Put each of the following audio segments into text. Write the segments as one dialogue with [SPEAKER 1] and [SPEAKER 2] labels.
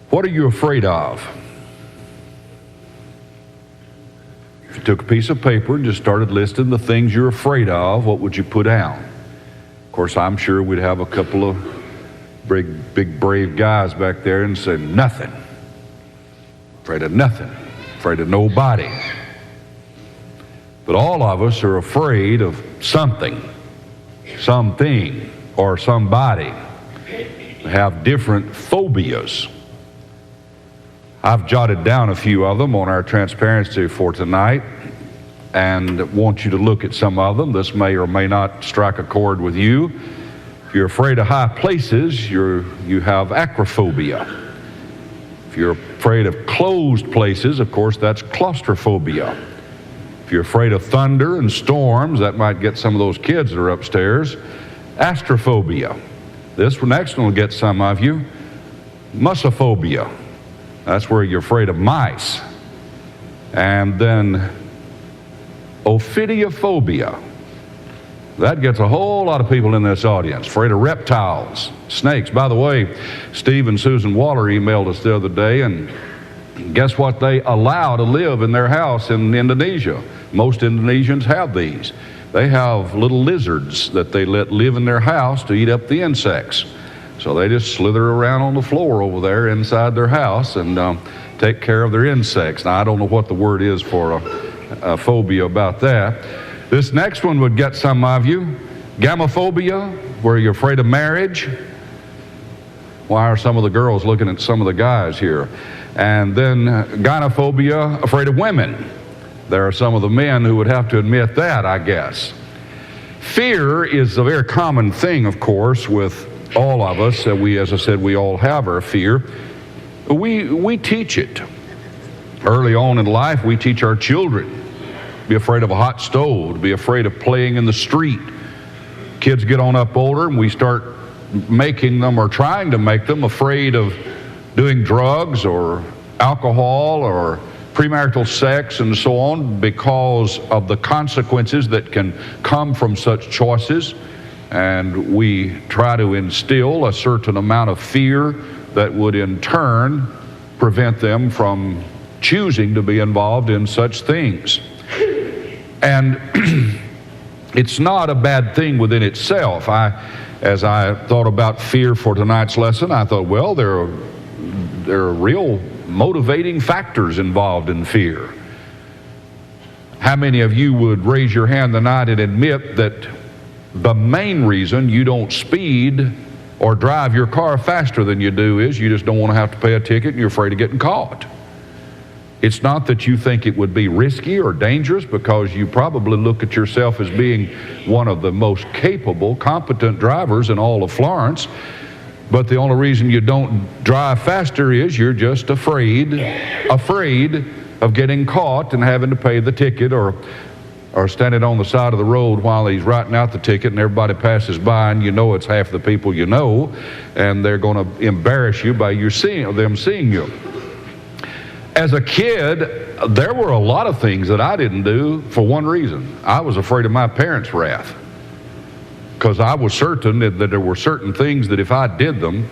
[SPEAKER 1] What are you afraid of? If you took a piece of paper and just started listing the things you're afraid of, what would you put down? Of course, I'm sure we'd have a couple of big brave guys back there and say, nothing. Afraid of nothing. Afraid of nobody. But all of us are afraid of something, or somebody. We have different phobias. I've jotted down a few of them on our transparency for tonight and want you to look at some of them. This may or may not strike a chord with you. If you're afraid of high places, you have acrophobia. If you're afraid of closed places, of course, that's claustrophobia. If you're afraid of thunder and storms, that might get some of those kids that are upstairs, astrophobia. This next one will get some of you, musophobia. That's where you're afraid of mice. And then ophidiophobia. That gets a whole lot of people in this audience, afraid of reptiles, snakes. By the way, Steve and Susan Waller emailed us the other day, and guess what they allow to live in their house in Indonesia? Most Indonesians have these. They have little lizards that they let live in their house to eat up the insects. So they just slither around on the floor over there inside their house and take care of their insects. Now, I don't know what the word is for a phobia about that. This next one would get some of you. Gamophobia, where you're afraid of marriage. Why are some of the girls looking at some of the guys here? And then gynophobia, afraid of women. There are some of the men who would have to admit that, I guess. Fear is a very common thing, of course, with all of us. As I said, we all have our fear. We teach it. Early on in life, we teach our children. Be afraid of a hot stove, to be afraid of playing in the street. Kids get on up older and we start making them or trying to make them afraid of doing drugs or alcohol or premarital sex and so on because of the consequences that can come from such choices. And we try to instill a certain amount of fear that would in turn prevent them from choosing to be involved in such things. And it's not a bad thing within itself. As I thought about fear for tonight's lesson, I thought, well, there are real motivating factors involved in fear. How many of you would raise your hand tonight and admit that the main reason you don't speed or drive your car faster than you do is you just don't want to have to pay a ticket and you're afraid of getting caught? It's not that you think it would be risky or dangerous, because you probably look at yourself as being one of the most capable, competent drivers in all of Florence. But the only reason you don't drive faster is you're just afraid of getting caught and having to pay the ticket, or standing on the side of the road while he's writing out the ticket and everybody passes by and you know it's half the people you know, and they're going to embarrass you by them seeing you. As a kid, there were a lot of things that I didn't do for one reason. I was afraid of my parents' wrath, because I was certain that there were certain things that if I did them,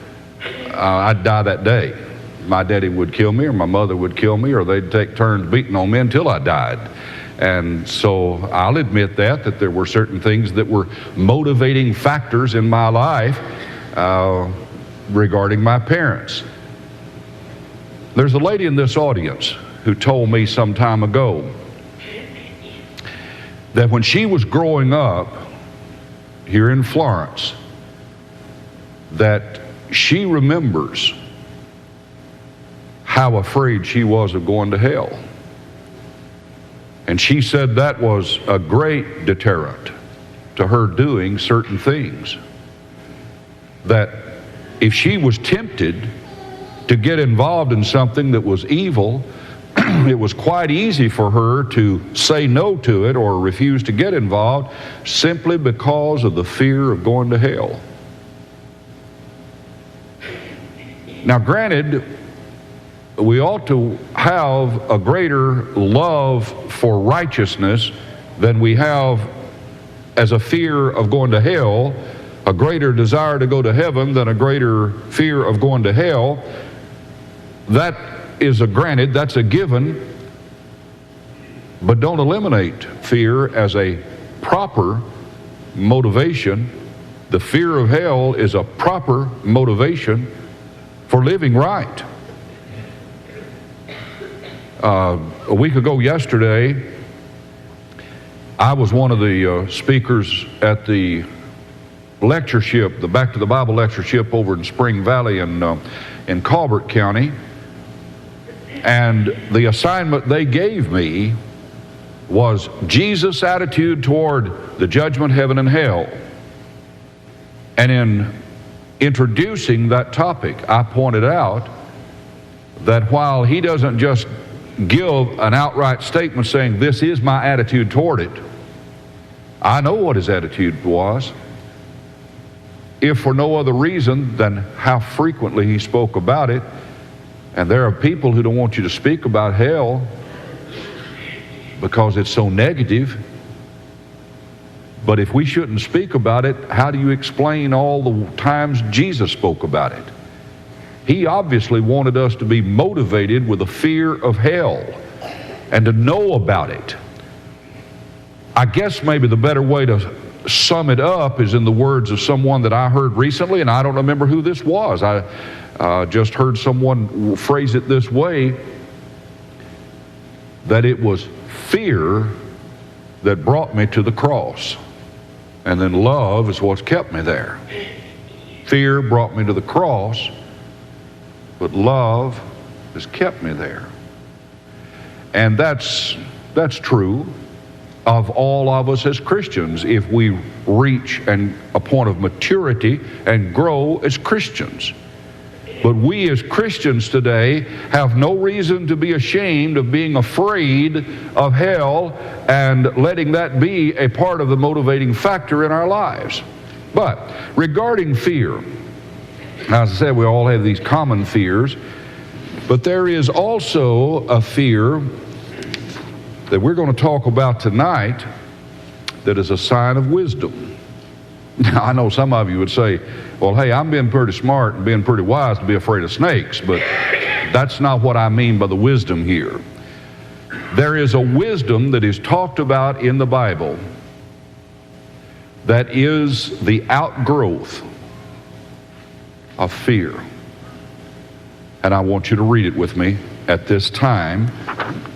[SPEAKER 1] I'd die that day. My daddy would kill me, or my mother would kill me, or they'd take turns beating on me until I died. And so I'll admit that there were certain things that were motivating factors in my life regarding my parents. There's a lady in this audience who told me some time ago that when she was growing up here in Florence, that she remembers how afraid she was of going to hell. And she said that was a great deterrent to her doing certain things. That if she was tempted to get involved in something that was evil, it was quite easy for her to say no to it or refuse to get involved simply because of the fear of going to hell. Now, granted, we ought to have a greater love for righteousness than we have as a fear of going to hell, a greater desire to go to heaven than a greater fear of going to hell. that is a granted, that's a given, but don't eliminate fear as a proper motivation. The fear of hell is a proper motivation for living right. A week ago yesterday, I was one of the speakers at the lectureship, the Back to the Bible lectureship over in Spring Valley in Colbert County. And the assignment they gave me was Jesus' attitude toward the judgment, heaven, and hell. And in introducing that topic, I pointed out that while he doesn't just give an outright statement saying, this is my attitude toward it, I know what his attitude was, if for no other reason than how frequently he spoke about it. And there are people who don't want you to speak about hell because it's so negative. But if we shouldn't speak about it, how do you explain all the times Jesus spoke about it? He obviously wanted us to be motivated with a fear of hell and to know about it. I guess maybe the better way to sum it up is in the words of someone that I heard recently, and I don't remember who this was. I just heard someone phrase it this way, that it was fear that brought me to the cross, and then love is what's kept me there. Fear brought me to the cross, but love has kept me there. And that's true of all of us as Christians if we reach a point of maturity and grow as Christians. But we as Christians today have no reason to be ashamed of being afraid of hell and letting that be a part of the motivating factor in our lives. But regarding fear, as I said, we all have these common fears, but there is also a fear that we're going to talk about tonight that is a sign of wisdom. Now, I know some of you would say, well, hey, I'm being pretty smart and being pretty wise to be afraid of snakes, but that's not what I mean by the wisdom here. There is a wisdom that is talked about in the Bible that is the outgrowth of fear. And I want you to read it with me at this time.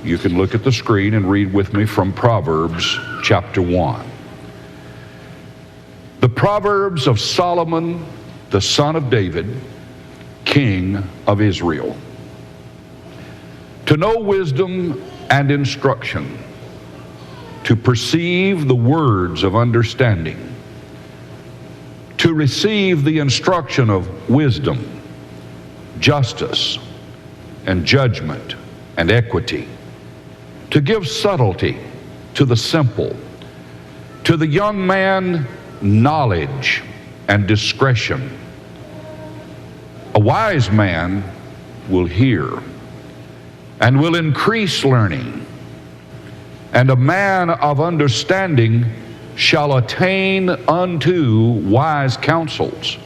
[SPEAKER 1] You can look at the screen and read with me from Proverbs chapter 1. The Proverbs of Solomon, the son of David, king of Israel. To know wisdom and instruction, to perceive the words of understanding, to receive the instruction of wisdom, justice, and judgment, and equity, to give subtlety to the simple, to the young man knowledge and discretion. A wise man will hear and will increase learning, and a man of understanding shall attain unto wise counsels.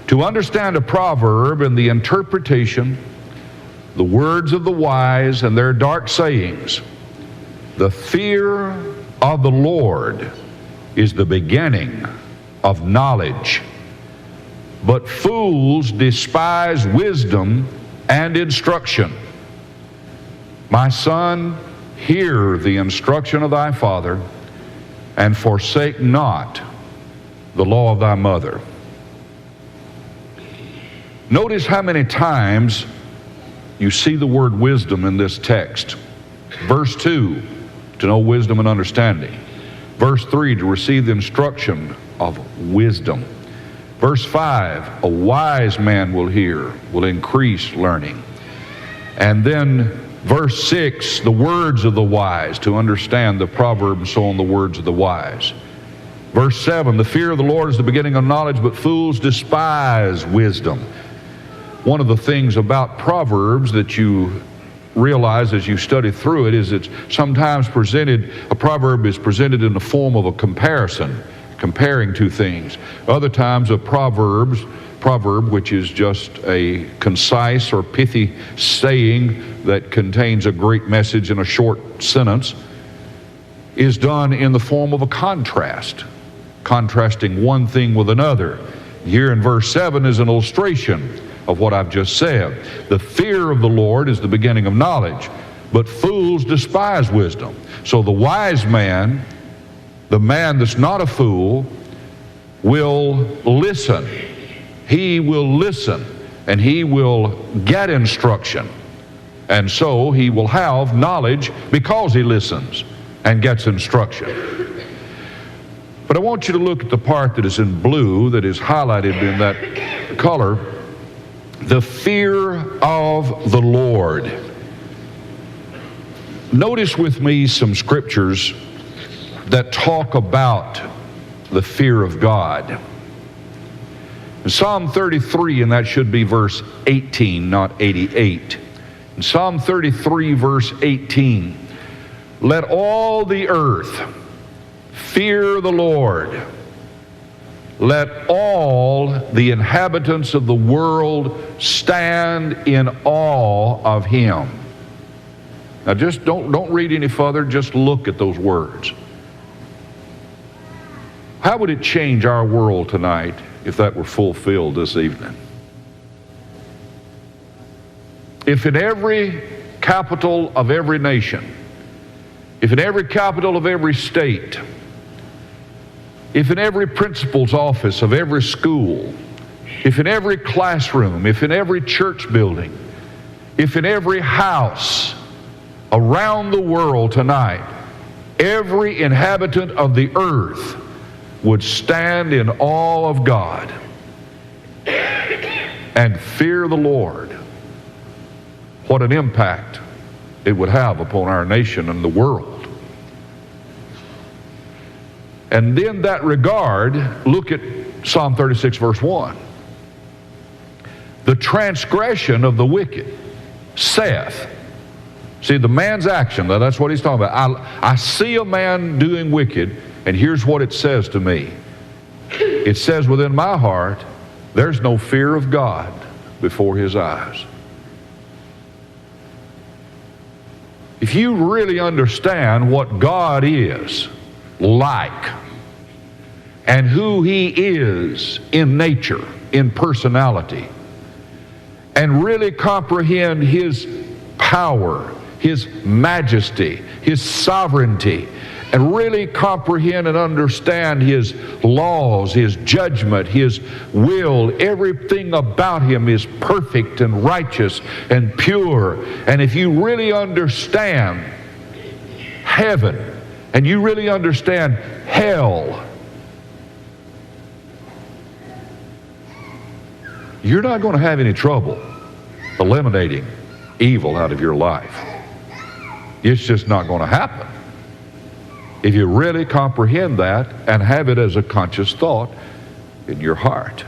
[SPEAKER 1] To understand a proverb and the interpretation, the words of the wise and their dark sayings, the fear of the Lord is the beginning of knowledge, but fools despise wisdom and instruction. My son, hear the instruction of thy father, and forsake not the law of thy mother. Notice how many times you see the word wisdom in this text. Verse 2, to know wisdom and understanding. Verse 3, to receive the instruction of wisdom. Verse 5, a wise man will hear, will increase learning. And then verse 6, the words of the wise, to understand the proverb and so on, the words of the wise. Verse 7, the fear of the Lord is the beginning of knowledge, but fools despise wisdom. One of the things about Proverbs that you realize as you study through it is it's sometimes presented, a proverb is presented in the form of a comparison, comparing two things. Other times a proverb proverb, which is just a concise or pithy saying that contains a great message in a short sentence, is done in the form of a contrast, contrasting one thing with another. Here in verse 7 is an illustration of what I've just said. The fear of the Lord is the beginning of knowledge, but fools despise wisdom. So the wise man, the man that's not a fool, will listen. He will listen, and he will get instruction. And so he will have knowledge because he listens and gets instruction. But I want you to look at the part that is in blue, that is highlighted in that color. The fear of the Lord. Notice with me some scriptures that talk about the fear of God. In Psalm 33, and that should be verse 18, not 88. In Psalm 33, verse 18, let all the earth fear the Lord. Let all the inhabitants of the world stand in awe of him. Now just don't read any further, just look at those words. How would it change our world tonight if that were fulfilled this evening? If in every capital of every nation, if in every capital of every state, if in every principal's office of every school, if in every classroom, if in every church building, if in every house around the world tonight, every inhabitant of the earth would stand in awe of God and fear the Lord, what an impact it would have upon our nation and the world. And in that regard, look at Psalm 36, verse 1. The transgression of the wicked saith. See, the man's action, that's what he's talking about. I see a man doing wicked, and here's what it says to me. It says within my heart, there's no fear of God before his eyes. If you really understand what God is like and who he is in nature, in personality, and really comprehend his power, his majesty, his sovereignty, and really comprehend and understand his laws, his judgment, his will, everything about him is perfect and righteous and pure. And if you really understand heaven and you really understand hell, you're not going to have any trouble eliminating evil out of your life. It's just not going to happen if you really comprehend that and have it as a conscious thought in your heart.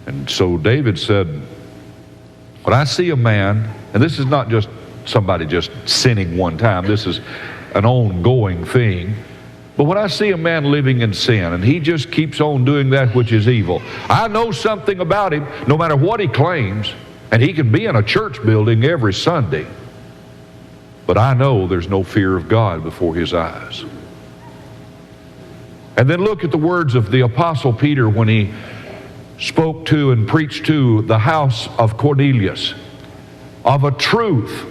[SPEAKER 1] And so David said, when I see a man, and this is not just somebody just sinning one time, this is an ongoing thing, but when I see a man living in sin and he just keeps on doing that which is evil, I know something about him, no matter what he claims, and he can be in a church building every Sunday, but I know there's no fear of God before his eyes. And then look at the words of the Apostle Peter when he spoke to and preached to the house of Cornelius. Of a truth,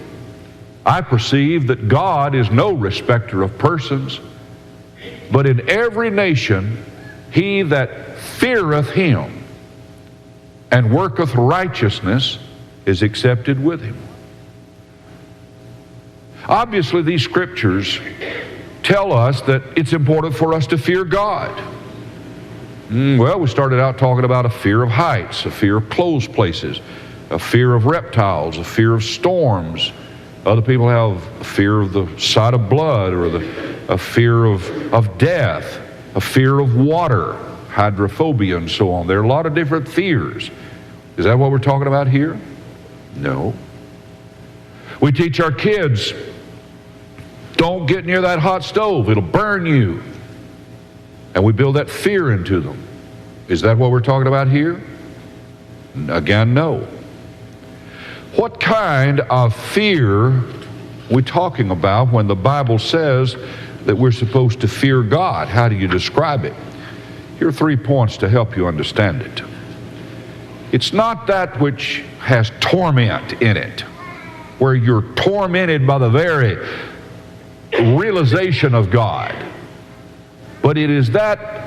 [SPEAKER 1] I perceive that God is no respecter of persons, but in every nation he that feareth him and worketh righteousness is accepted with him. Obviously, these scriptures tell us that it's important for us to fear God. Well, we started out talking about a fear of heights, a fear of closed places, a fear of reptiles, a fear of storms. Other people have a fear of the sight of blood, or a fear of death, a fear of water, hydrophobia, and so on. There are a lot of different fears. Is that what we're talking about here? No. We teach our kids, don't get near that hot stove, it'll burn you. And we build that fear into them. Is that what we're talking about here? Again, no. What kind of fear are we talking about when the Bible says that we're supposed to fear God? How do you describe it? Here are 3 points to help you understand it. It's not that which has torment in it, where you're tormented by the very realization of God, but it is that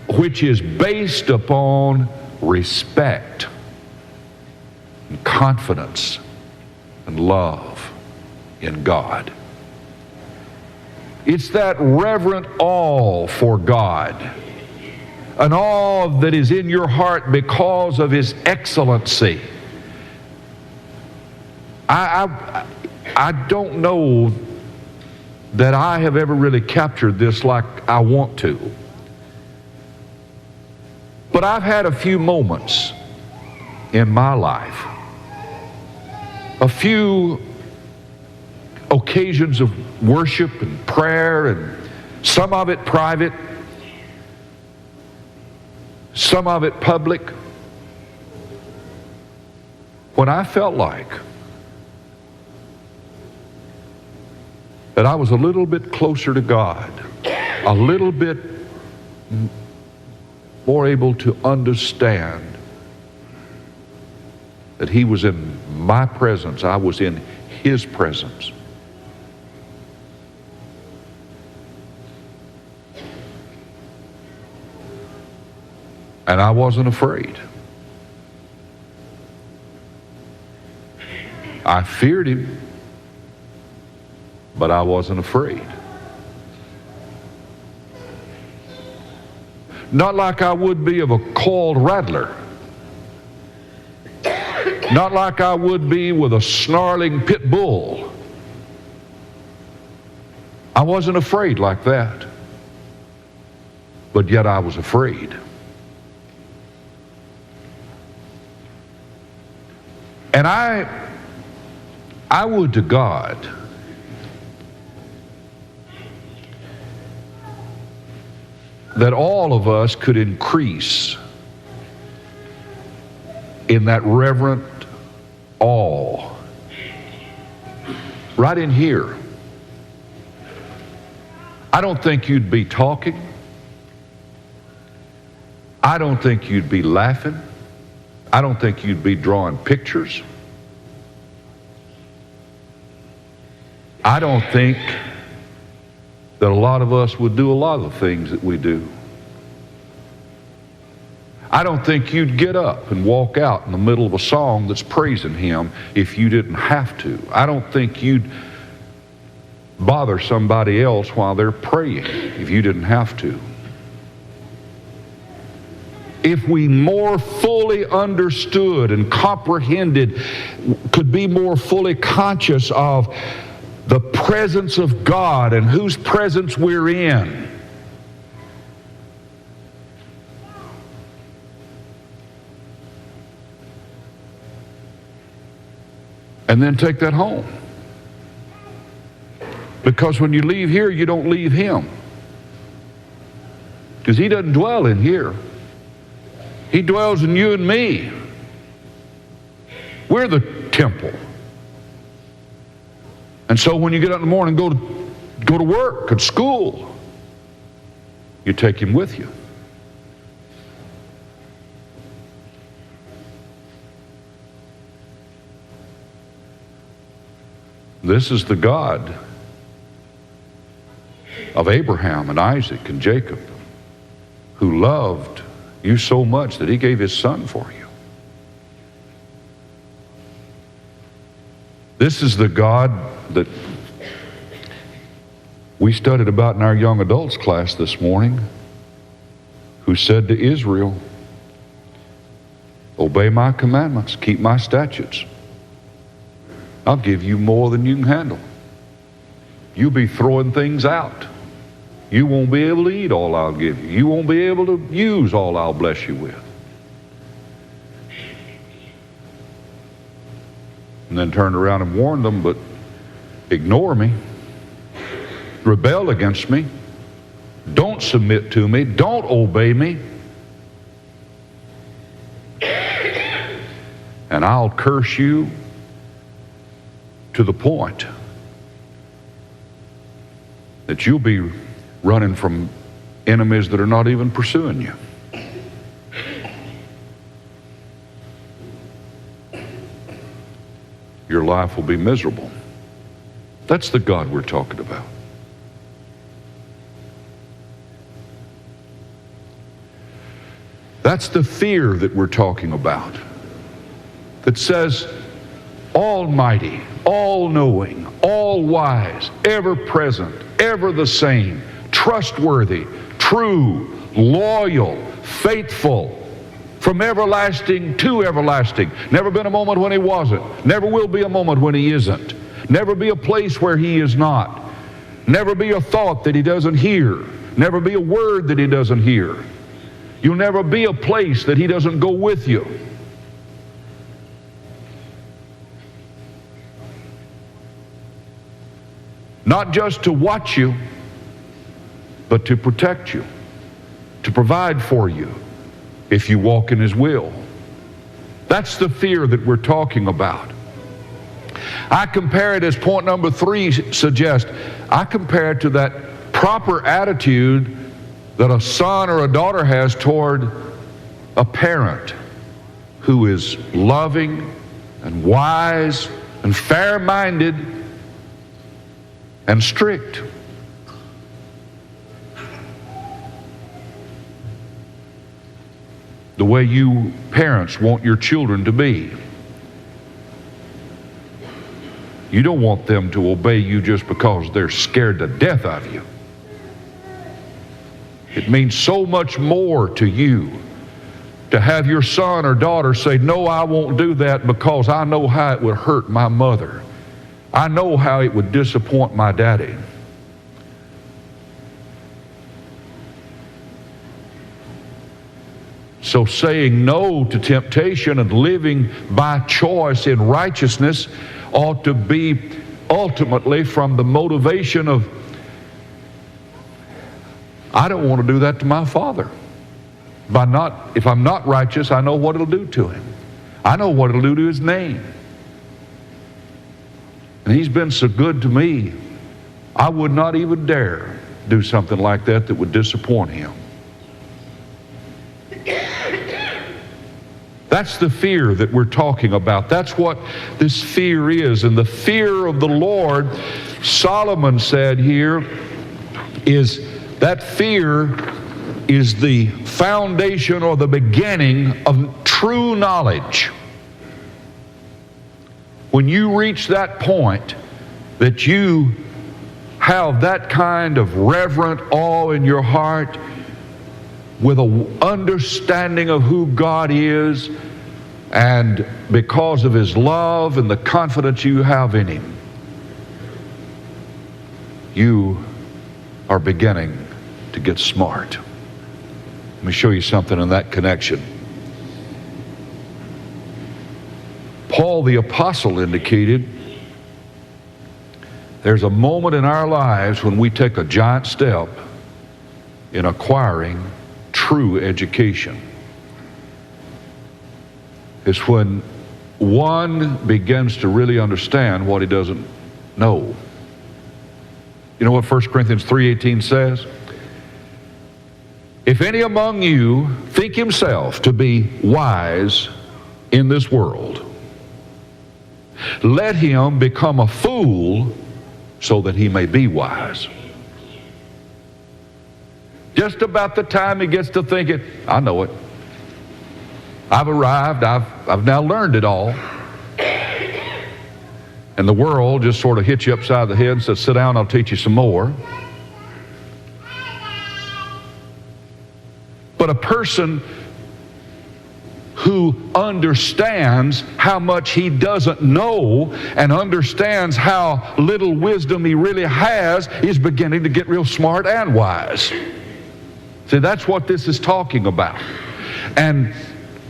[SPEAKER 1] which is based upon respect and confidence and love in God. It's that reverent awe for God, an awe that is in your heart because of His excellency. I don't know that I have ever really captured this like I want to. But I've had a few moments in my life, a few occasions of worship and prayer, and some of it private, some of it public, when I felt like that I was a little bit closer to God, a little bit more able to understand that He was in my presence, I was in His presence. And I wasn't afraid. I feared Him, but I wasn't afraid. Not like I would be of a coiled rattler. Not like I would be with a snarling pit bull. I wasn't afraid like that. But yet I was afraid. And I would to God that all of us could increase in that reverent awe right in here. I don't think you'd be talking. I don't think you'd be laughing. I don't think you'd be drawing pictures. I don't think that a lot of us would do a lot of the things that we do. I don't think you'd get up and walk out in the middle of a song that's praising Him if you didn't have to. I don't think you'd bother somebody else while they're praying if you didn't have to. If we more fully understood and comprehended, could be more fully conscious of the presence of God and whose presence we're in, and then take that home. Because when you leave here, you don't leave Him. Because He doesn't dwell in here. He dwells in you and me. We're the temple. And so when you get up in the morning and go to work at school, you take Him with you. This is the God of Abraham and Isaac and Jacob, who loved you so much that He gave His Son for you. This is the God that we studied about in our young adults class this morning, who said to Israel, obey my commandments, keep my statutes. I'll give you more than you can handle. You'll be throwing things out. You won't be able to eat all I'll give you. You won't be able to use all I'll bless you with. And then turned around and warned them, but ignore me, rebel against me, don't submit to me, don't obey me, and I'll curse you to the point that you'll be running from enemies that are not even pursuing you. Your life will be miserable. That's the God we're talking about. That's the fear that we're talking about, that says, Almighty, all-knowing, all-wise, ever-present, ever the same, trustworthy, true, loyal, faithful, from everlasting to everlasting. Never been a moment when he wasn't. Never will be a moment when he isn't. Never be a place where he is not. Never be a thought that he doesn't hear. Never be a word that he doesn't hear. You'll never be a place that he doesn't go with you. Not just to watch you, but to protect you, to provide for you if you walk in his will. That's the fear that we're talking about. I compare it, as point number 3 suggests, I compare it to that proper attitude that a son or a daughter has toward a parent who is loving and wise and fair-minded and strict. The way you parents want your children to be. You don't want them to obey you just because they're scared to death of you. It means so much more to you to have your son or daughter say, no, I won't do that because I know how it would hurt my mother. I know how it would disappoint my daddy. So saying no to temptation and living by choice in righteousness ought to be ultimately from the motivation of, I don't want to do that to my father. If I'm not righteous, I know what it'll do to him. I know what it'll do to his name. And he's been so good to me, I would not even dare do something like that that would disappoint him. That's the fear that we're talking about. That's what this fear is. And the fear of the Lord, Solomon said here, is that fear is the foundation or the beginning of true knowledge. When you reach that point that you have that kind of reverent awe in your heart, with an understanding of who God is, and because of his love and the confidence you have in him, you are beginning to get smart. Let me show you something in that connection. Paul the apostle indicated there's a moment in our lives when we take a giant step in acquiring true education. It's when one begins to really understand what he doesn't know. You know what 1 Corinthians 3:18 says? If any among you think himself to be wise in this world, let him become a fool so that he may be wise. Just about the time he gets to thinking, I know it. I've arrived. I've now learned it all. And the world just sort of hits you upside the head and says, sit down, I'll teach you some more. But a person who understands how much he doesn't know and understands how little wisdom he really has is beginning to get real smart and wise. See, that's what this is talking about. And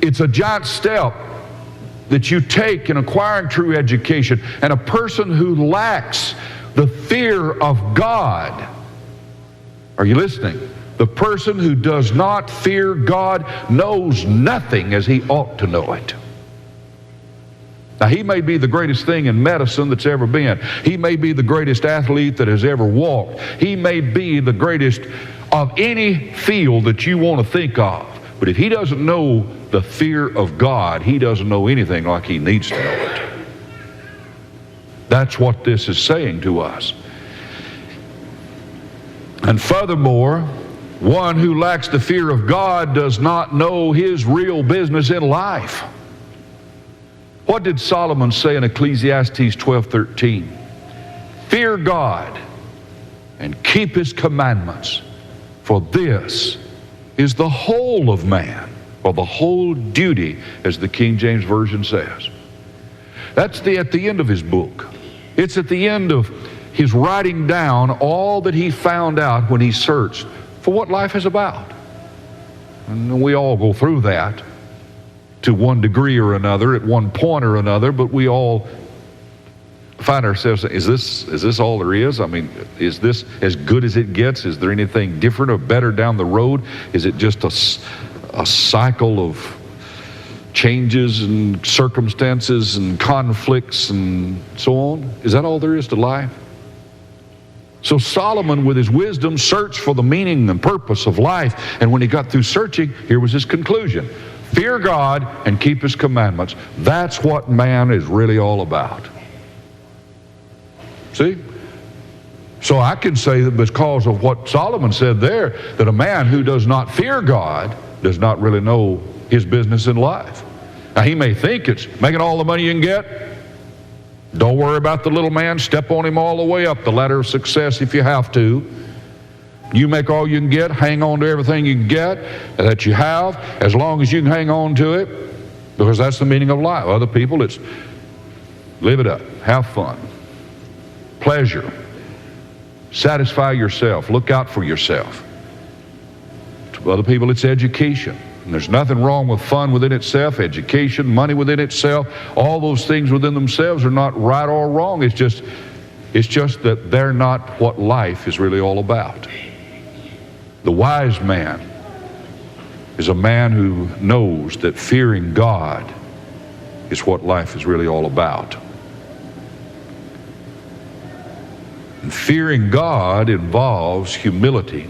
[SPEAKER 1] it's a giant step that you take in acquiring true education. And a person who lacks the fear of God, are you listening? The person who does not fear God knows nothing as he ought to know it. Now, he may be the greatest thing in medicine that's ever been. He may be the greatest athlete that has ever walked. He may be the greatest of any field that you want to think of. But if he doesn't know the fear of God, he doesn't know anything like he needs to know it. That's what this is saying to us. And furthermore, one who lacks the fear of God does not know his real business in life. What did Solomon say in Ecclesiastes 12:13? Fear God and keep his commandments, for this is the whole of man, or the whole duty, as the King James Version says. That's at the end of his book. It's at the end of his writing down all that he found out when he searched for what life is about. And we all go through that to one degree or another, at one point or another, but we all find ourselves saying, is this all there is? I mean, is this as good as it gets? Is there anything different or better down the road? Is it just a cycle of changes and circumstances and conflicts and so on? Is that all there is to life? So Solomon, with his wisdom, searched for the meaning and purpose of life, and when he got through searching, here was his conclusion. Fear God and keep his commandments. That's what man is really all about. See? So I can say that because of what Solomon said there, that a man who does not fear God does not really know his business in life. Now, he may think it's making all the money you can get. Don't worry about the little man. Step on him all the way up the ladder of success if you have to. You make all you can get. Hang on to everything you can get that you have, as long as you can hang on to it, because that's the meaning of life. Other people, it's live it up. Have fun. Pleasure. Satisfy yourself. Look out for yourself. To other people, it's education. And there's nothing wrong with fun within itself, education, money within itself. All those things within themselves are not right or wrong. It's just that they're not what life is really all about. The wise man is a man who knows that fearing God is what life is really all about. And fearing God involves humility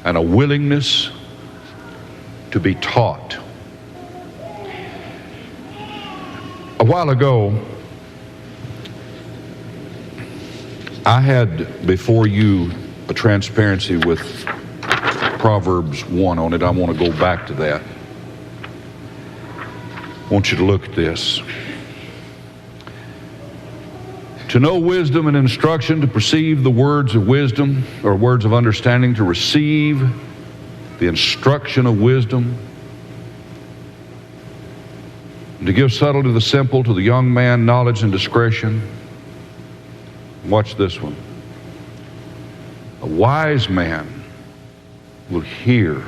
[SPEAKER 1] and a willingness to be taught. A while ago, I had before you a transparency with Proverbs 1 on it. I want to go back to that. I want you to look at this. To know wisdom and instruction, to perceive the words of wisdom or words of understanding, to receive the instruction of wisdom, and to give subtlety to the simple, to the young man knowledge and discretion. Watch this one. A wise man will hear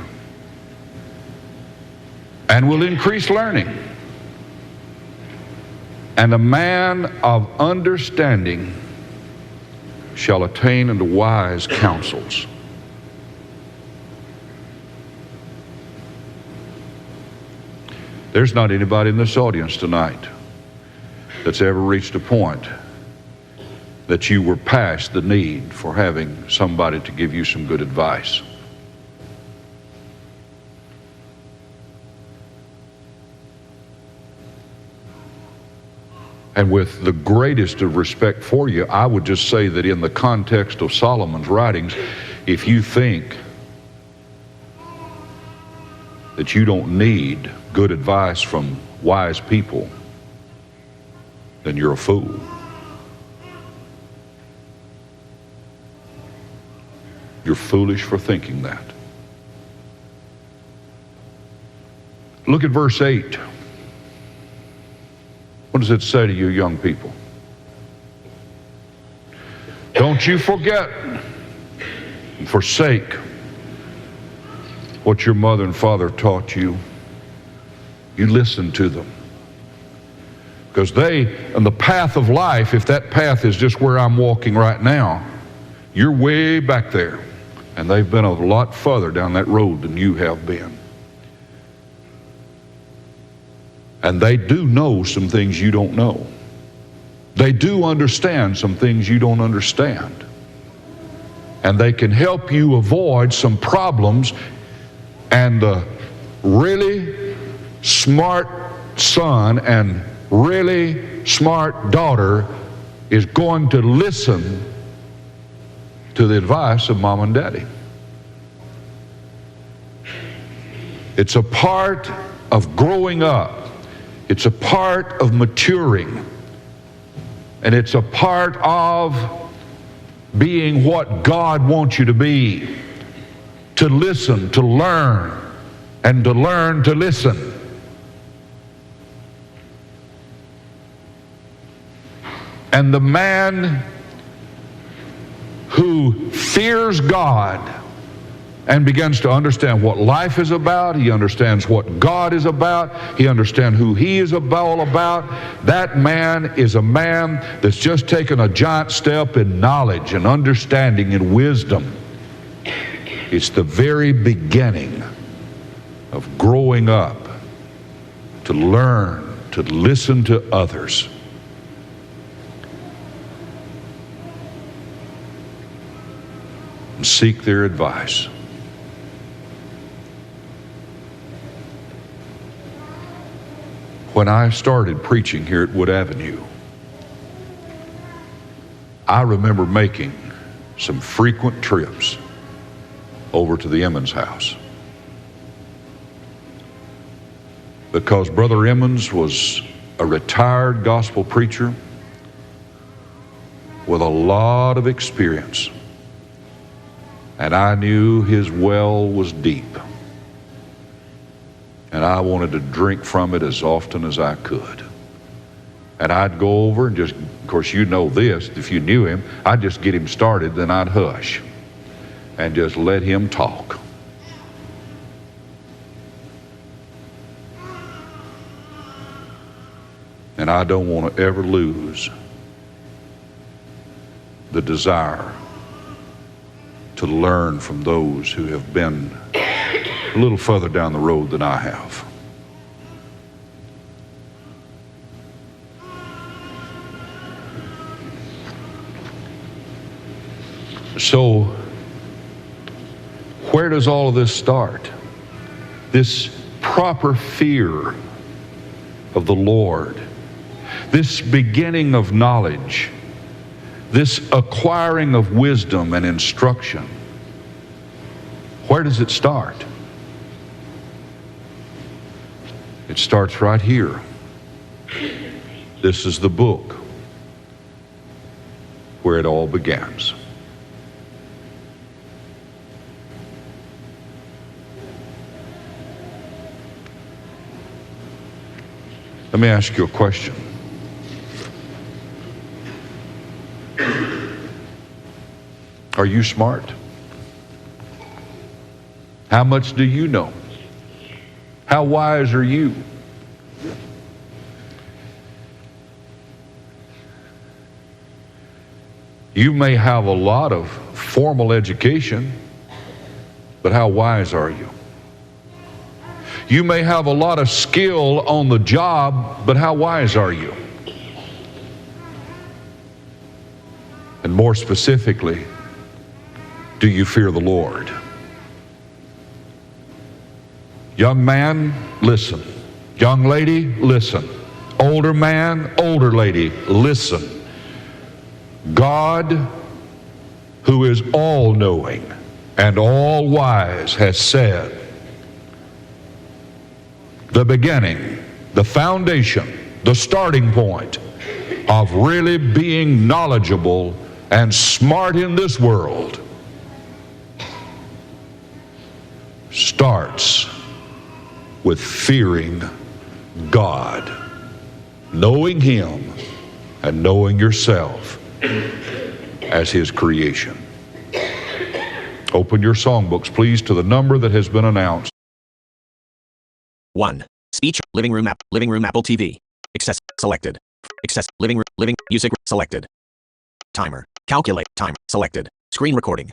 [SPEAKER 1] and will increase learning, and a man of understanding shall attain unto wise counsels. There's not anybody in this audience tonight that's ever reached a point that you were past the need for having somebody to give you some good advice. And with the greatest of respect for you, I would just say that in the context of Solomon's writings, if you think that you don't need good advice from wise people, then you're a fool. You're foolish for thinking that. Look at verse 8. What does it say to you young people? Don't you forget and forsake what your mother and father taught you. You listen to them. Because on the path of life, if that path is just where I'm walking right now, you're way back there. And they've been a lot further down that road than you have been. And they do know some things you don't know. They do understand some things you don't understand. And they can help you avoid some problems. And the really smart son and really smart daughter is going to listen to the advice of mom and daddy. It's a part of growing up. It's a part of maturing. And it's a part of being what God wants you to be. To listen, to learn, and to learn to listen. And the man who fears God and begins to understand what life is about, he understands what God is about, he understands who he is all about, that man is a man that's just taken a giant step in knowledge and understanding and wisdom. It's the very beginning of growing up to learn, to listen to others. And seek their advice. When I started preaching here at Wood Avenue, I remember making some frequent trips over to the Emmons house. Because Brother Emmons was a retired gospel preacher with a lot of experience. And I knew his well was deep. And I wanted to drink from it as often as I could. And I'd go over and just, of course you know this, if you knew him, I'd just get him started, then I'd hush and just let him talk. And I don't want to ever lose the desire to learn from those who have been a little further down the road than I have. So, where does all of this start? This proper fear of the Lord, this beginning of knowledge, this acquiring of wisdom and instruction. Where does it start? It starts right here. This is the book where it all begins. Let me ask you a question. Are you smart? How much do you know? How wise are you? You may have a lot of formal education, but how wise are you? You may have a lot of skill on the job, but how wise are you? And more specifically, do you fear the Lord? Young man, listen. Young lady, listen. Older man, older lady, listen. God, who is all-knowing and all-wise, has said, the beginning, the foundation, the starting point of really being knowledgeable and smart in this world starts with fearing God, knowing Him and knowing yourself as His creation. Open your songbooks, please, to the number that has been announced.
[SPEAKER 2] 1. Speech, living room Apple TV. Access, selected. Access, living music, selected. Timer, calculate, time, selected. Screen recording.